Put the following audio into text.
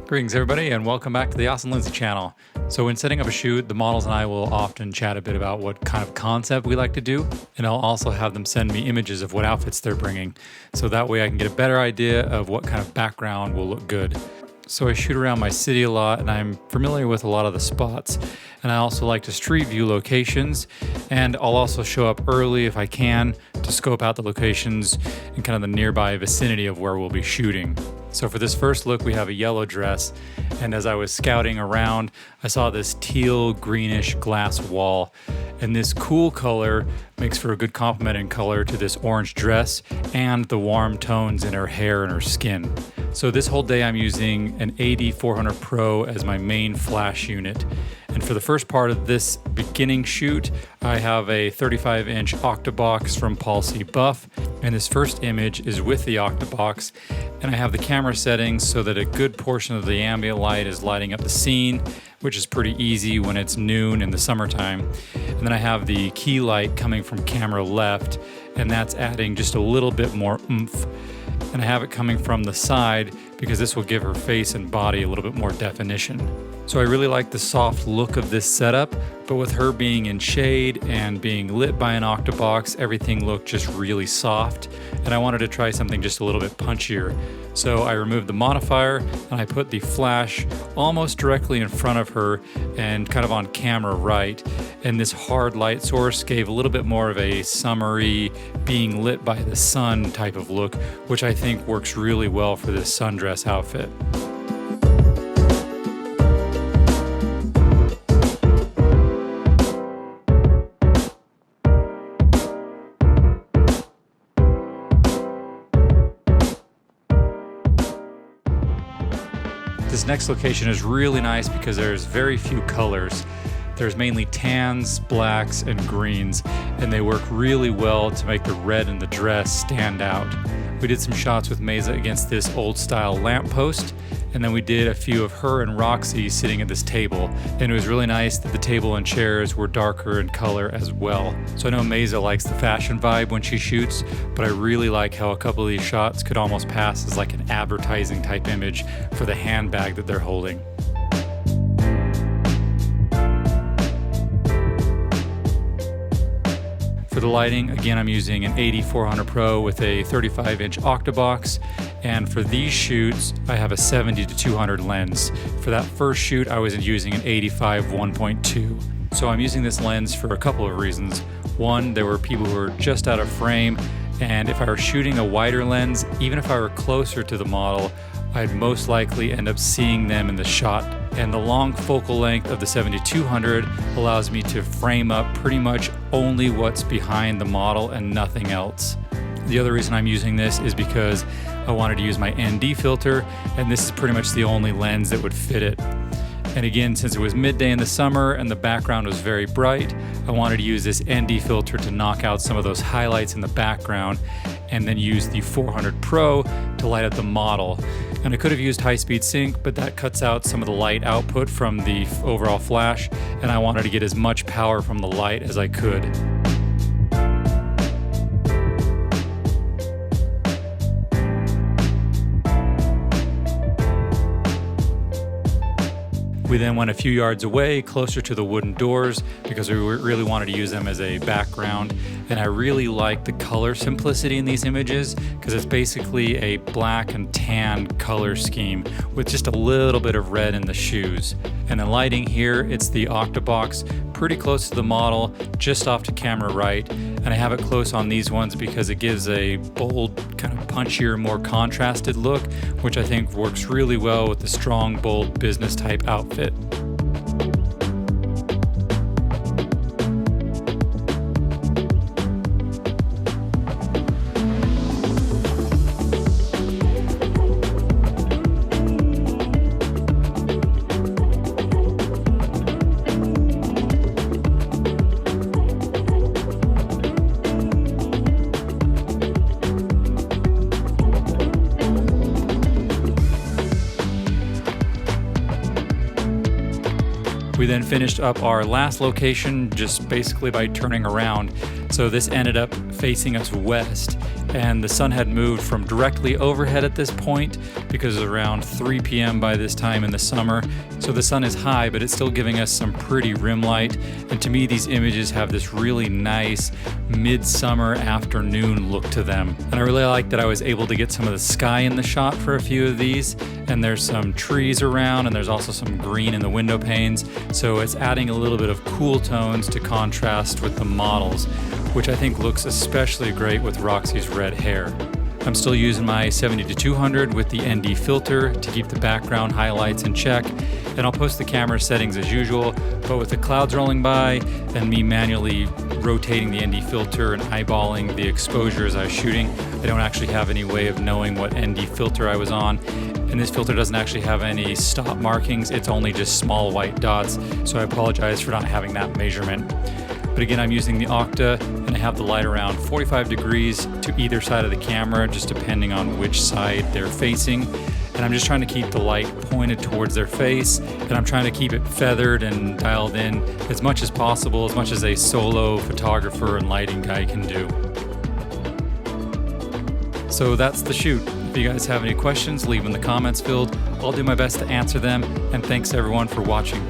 Greetings everybody and welcome back to the Awesome Lindsay channel. So when setting up a shoot, the models and I will often chat a bit about what kind of concept we like to do, and I'll also have them send me images of what outfits they're bringing, so that way I can get a better idea of what kind of background will look good. So I shoot around my city a lot and I'm familiar with a lot of the spots, and I also like to street view locations, and I'll also show up early if I can to scope out the locations in kind of the nearby vicinity of where we'll be shooting. So for this first look, we have a yellow dress, and as I was scouting around, I saw this teal greenish glass wall, and this cool color makes for a good complement in color to this orange dress and the warm tones in her hair and her skin. So this whole day I'm using an AD400 Pro as my main flash unit. And for the first part of this beginning shoot, I have a 35-inch octabox from Paul C. Buff, and this first image is with the octabox, and I have the camera settings so that a good portion of the ambient light is lighting up the scene, which is pretty easy when it's noon in the summertime. And then I have the key light coming from camera left, and that's adding just a little bit more oomph. And I have it coming from the side because this will give her face and body a little bit more definition. So I really like the soft look of this setup, but with her being in shade and being lit by an octabox, everything looked just really soft, and I wanted to try something just a little bit punchier. So I removed the modifier and I put the flash almost directly in front of her and kind of on camera right, and this hard light source gave a little bit more of a summery, being lit by the sun type of look, which I think works really well for this sundress outfit. This next location is really nice because there's very few colors. There's mainly tans, blacks, and greens, and they work really well to make the red in the dress stand out. We did some shots with Mesa against this old style lamppost, and then we did a few of her and Roxy sitting at this table, and it was really nice that the table and chairs were darker in color as well. So I know Mesa likes the fashion vibe when she shoots, but I really like how a couple of these shots could almost pass as like an advertising type image for the handbag that they're holding. For the lighting, again, I'm using an AD400 Pro with a 35-inch octabox, and for these shoots, I have a 70-200 lens. For that first shoot, I was using an 85 1.2. So I'm using this lens for a couple of reasons. One, there were people who were just out of frame, and if I were shooting a wider lens, even if I were closer to the model, I'd most likely end up seeing them in the shot. And the long focal length of the 70-200 allows me to frame up pretty much only what's behind the model and nothing else. The other reason I'm using this is because I wanted to use my ND filter, and this is pretty much the only lens that would fit it. And again, since it was midday in the summer and the background was very bright, I wanted to use this ND filter to knock out some of those highlights in the background, and then use the 400 Pro to light up the model. And I could have used high-speed sync, but that cuts out some of the light output from the overall flash, and I wanted to get as much power from the light as I could. We then went a few yards away, closer to the wooden doors, because we really wanted to use them as a background. And I really like the color simplicity in these images, because it's basically a black and tan color scheme with just a little bit of red in the shoes. And the lighting here, it's the octabox, pretty close to the model, just off to camera right. And I have it close on these ones because it gives a bold, kind of punchier, more contrasted look, which I think works really well with the strong, bold business type outfit. We then finished up our last location just basically by turning around. So this ended up facing us west, and the sun had moved from directly overhead at this point because it's around 3 p.m. by this time in the summer. So the sun is high, but it's still giving us some pretty rim light. And to me, these images have this really nice midsummer afternoon look to them. And I really like that I was able to get some of the sky in the shot for a few of these. And there's some trees around, and there's also some green in the window panes. So it's adding a little bit of cool tones to contrast with the models, which I think looks especially great with Roxy's red hair. I'm still using my 70-200 with the ND filter to keep the background highlights in check, and I'll post the camera settings as usual, but with the clouds rolling by and me manually rotating the ND filter and eyeballing the exposure as I was shooting, I don't actually have any way of knowing what ND filter I was on. And this filter doesn't actually have any stop markings, it's only just small white dots, so I apologize for not having that measurement. But again, I'm using the Octa, and I have the light around 45 degrees to either side of the camera, just depending on which side they're facing. And I'm just trying to keep the light pointed towards their face, and I'm trying to keep it feathered and dialed in as much as possible, as much as a solo photographer and lighting guy can do. So that's the shoot. If you guys have any questions, leave them in the comments field. I'll do my best to answer them, and thanks everyone for watching.